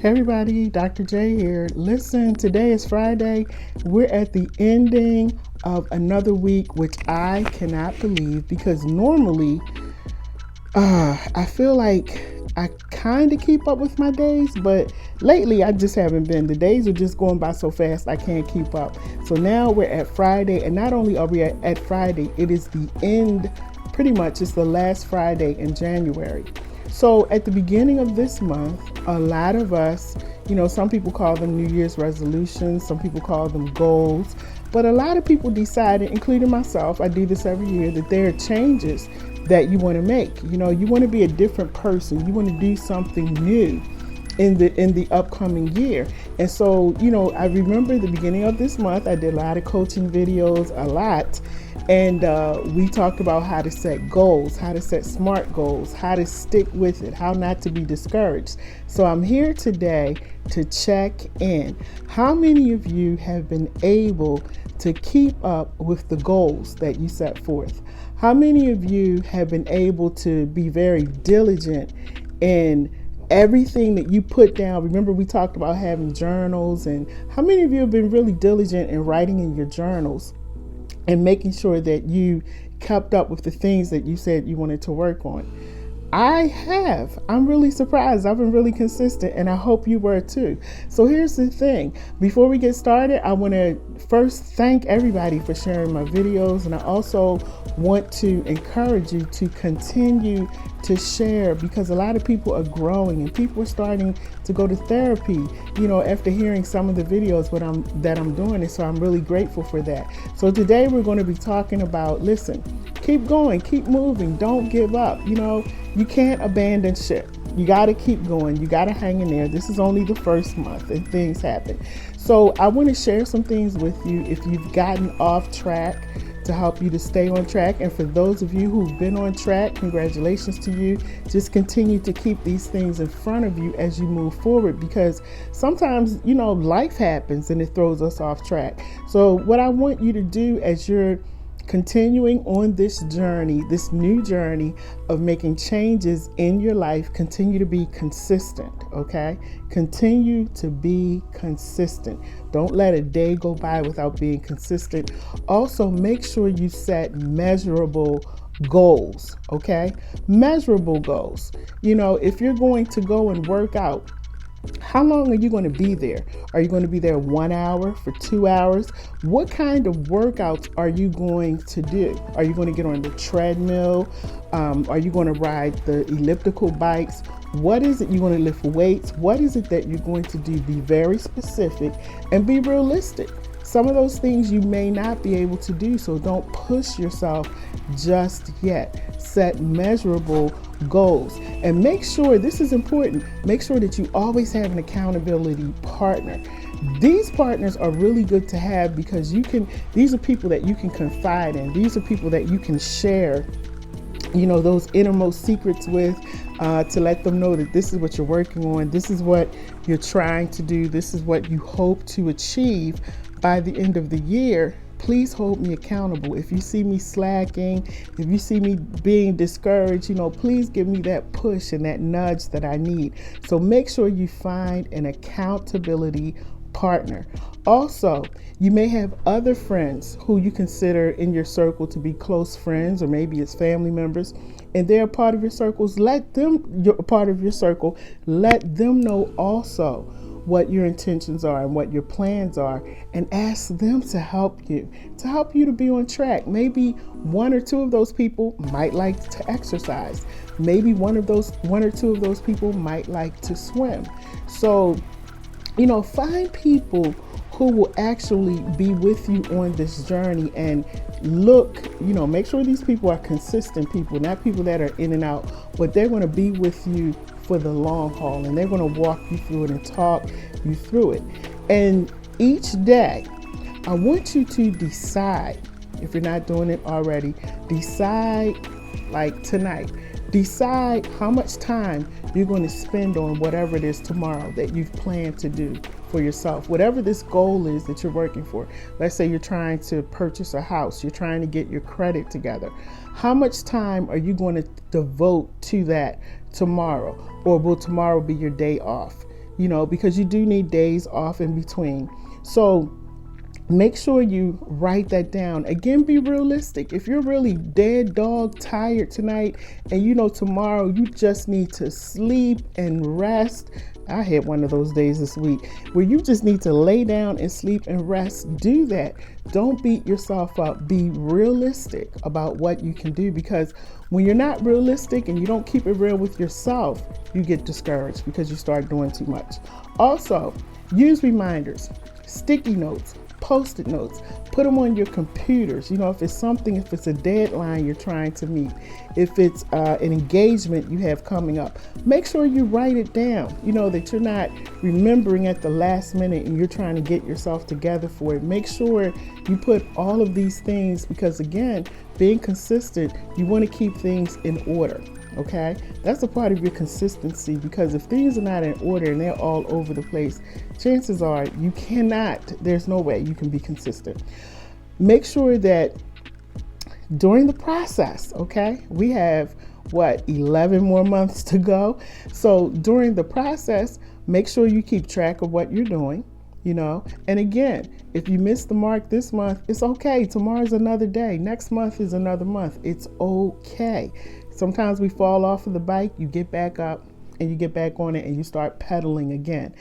Hey everybody, Dr. J here. Listen, today is Friday. We're at the ending of another week, which I cannot believe because normally I feel like I kind of keep up with my days, but lately I just haven't been. The days are just going by so fast I can't keep up. So now we're at Friday, and not only are we at Friday, it is the end, pretty much it's the last Friday in January. So at the beginning of this month, a lot of us, some people call them New Year's resolutions, some people call them goals, but a lot of people decided, including myself, I do this every year, that there are changes that you want to make. You want to be a different person. You want to do something new in the upcoming year. And so, I remember the beginning of this month, I did a lot of coaching videos, and we talked about how to set goals, how to set SMART goals, how to stick with it, how not to be discouraged. So I'm here today to check in. How many of you have been able to keep up with the goals that you set forth? How many of you have been able to be very diligent in everything that you put down? Remember, we talked about having journals, and how many of you have been really diligent in writing in your journals and making sure that you kept up with the things that you said you wanted to work on? I have. I'm really surprised. I've been really consistent, and I hope you were too. So here's the thing. Before we get started, I want to first thank everybody for sharing my videos, and I also want to encourage you to continue to share, because a lot of people are growing and people are starting to go to therapy, after hearing some of the videos that I'm doing. And so I'm really grateful for that. So today we're going to be talking about, listen, keep going, keep moving, don't give up. You can't abandon ship. You got to keep going. You got to hang in there. This is only the first month and things happen. So I want to share some things with you if you've gotten off track, to help you to stay on track. And for those of you who've been on track, congratulations to you. Just continue to keep these things in front of you as you move forward, because sometimes, life happens and it throws us off track. So what I want you to do as you're continuing on this journey, this new journey of making changes in your life, continue to be consistent, okay? Continue to be consistent. Don't let a day go by without being consistent. Also, make sure you set measurable goals, okay? Measurable goals. If you're going to go and work out, how long are you going to be there? Are you going to be there 1 hour, for 2 hours? What kind of workouts are you going to do? Are you going to get on the treadmill? Are you going to ride the elliptical bikes? What is it you're going to lift weights? What is it that you're going to do? Be very specific and be realistic. Some of those things you may not be able to do, so don't push yourself just yet. Set measurable goals, and make sure, this is important, make sure that you always have an accountability partner. These partners are really good to have because these are people that you can confide in. These are people that you can share those innermost secrets with, to let them know that this is what you're working on, this is what you're trying to do, this is what you hope to achieve by the end of the year. Please hold me accountable. If you see me slacking, if you see me being discouraged, please give me that push and that nudge that I need. So make sure you find an accountability partner. Also, you may have other friends who you consider in your circle to be close friends, or maybe it's family members, and they're part of your circles. Let them know also what your intentions are and what your plans are, and ask them to help you to be on track. Maybe one or two of those people might like to exercise. Maybe one or two of those people might like to swim. So, find people who will actually be with you on this journey, and make sure these people are consistent people, not people that are in and out, but they're going to be with you for the long haul, and they're going to walk you through it and talk you through it. And each day, I want you to decide, if you're not doing it already, decide, like tonight, decide how much time you're going to spend on whatever it is tomorrow that you've planned to do for yourself. Whatever this goal is that you're working for. Let's say you're trying to purchase a house, you're trying to get your credit together. How much time are you going to devote to that tomorrow? Or will tomorrow be your day off? because you do need days off in between. So make sure you write that down. Again, be realistic. If you're really dead dog tired tonight and tomorrow you just need to sleep and rest. I had one of those days this week where you just need to lay down and sleep and rest. Do that. Don't beat yourself up. Be realistic about what you can do, because when you're not realistic and you don't keep it real with yourself, you get discouraged because you start doing too much. Also, use reminders, sticky notes, Post-it notes, put them on your computers. If it's a deadline you're trying to meet, if it's an engagement you have coming up, make sure you write it down, that you're not remembering at the last minute and you're trying to get yourself together for it. Make sure you put all of these things, because again, being consistent, you want to keep things in order. Okay, that's a part of your consistency, because if things are not in order and they're all over the place, chances are there's no way you can be consistent. Make sure that during the process, okay, we have 11 more months to go. So during the process, make sure you keep track of what you're doing, and again, if you miss the mark this month, it's okay. Tomorrow's another day. Next month is another month. It's okay. Sometimes we fall off of the bike, you get back up and you get back on it and you start pedaling again.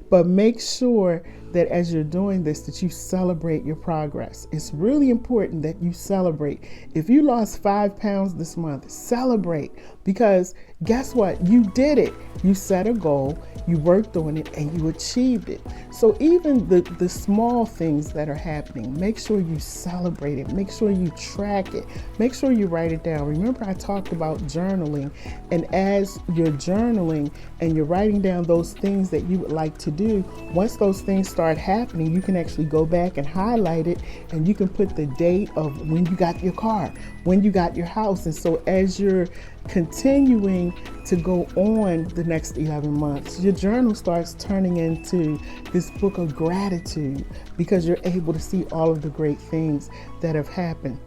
But make sure that as you're doing this, that you celebrate your progress. It's really important that you celebrate. If you lost 5 pounds this month, celebrate, because guess what? You did it. You set a goal, you worked on it, and you achieved it. So even the small things that are happening, make sure you celebrate it. Make sure you track it. Make sure you write it down. Remember, I talked about journaling, and as you're journaling and you're writing down those things that you would like to do, once those things start happening, you can actually go back and highlight it, and you can put the date of when you got your car, when you got your house. And so as you're continuing to go on the next 11 months, your journal starts turning into this book of gratitude, because you're able to see all of the great things that have happened.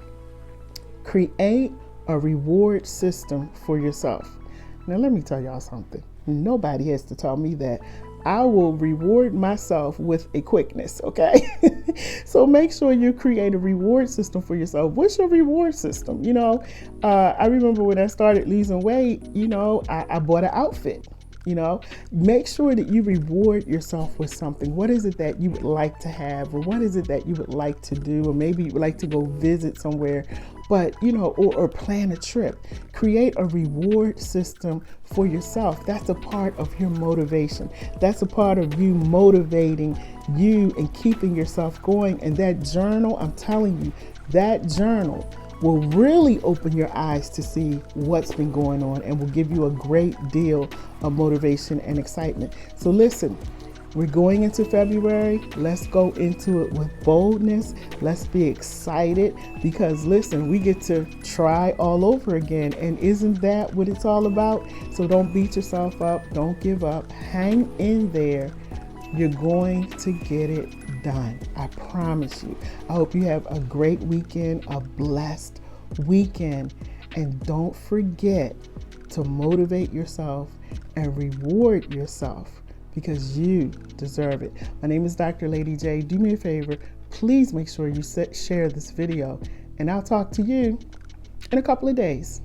Create a reward system for yourself. Now, let me tell y'all something. Nobody has to tell me that. I will reward myself with a quickness, okay? So make sure you create a reward system for yourself. What's your reward system? I remember when I started losing weight, I bought an outfit. Make sure that you reward yourself with something. What is it that you would like to have, or what is it that you would like to do, or maybe you would like to go visit somewhere, but or plan a trip. Create a reward system for yourself. That's a part of your motivation. That's a part of you motivating you and keeping yourself going. And that journal, I'm telling you, that journal will really open your eyes to see what's been going on, and will give you a great deal of motivation and excitement. So listen, we're going into February. Let's go into it with boldness. Let's be excited, because listen, we get to try all over again. And isn't that what it's all about? So don't beat yourself up. Don't give up. Hang in there. You're going to get it done. I promise you. I hope you have a great weekend, a blessed weekend. And don't forget to motivate yourself and reward yourself, because you deserve it. My name is Dr. Lady J. Do me a favor. Please make sure you share this video, and I'll talk to you in a couple of days.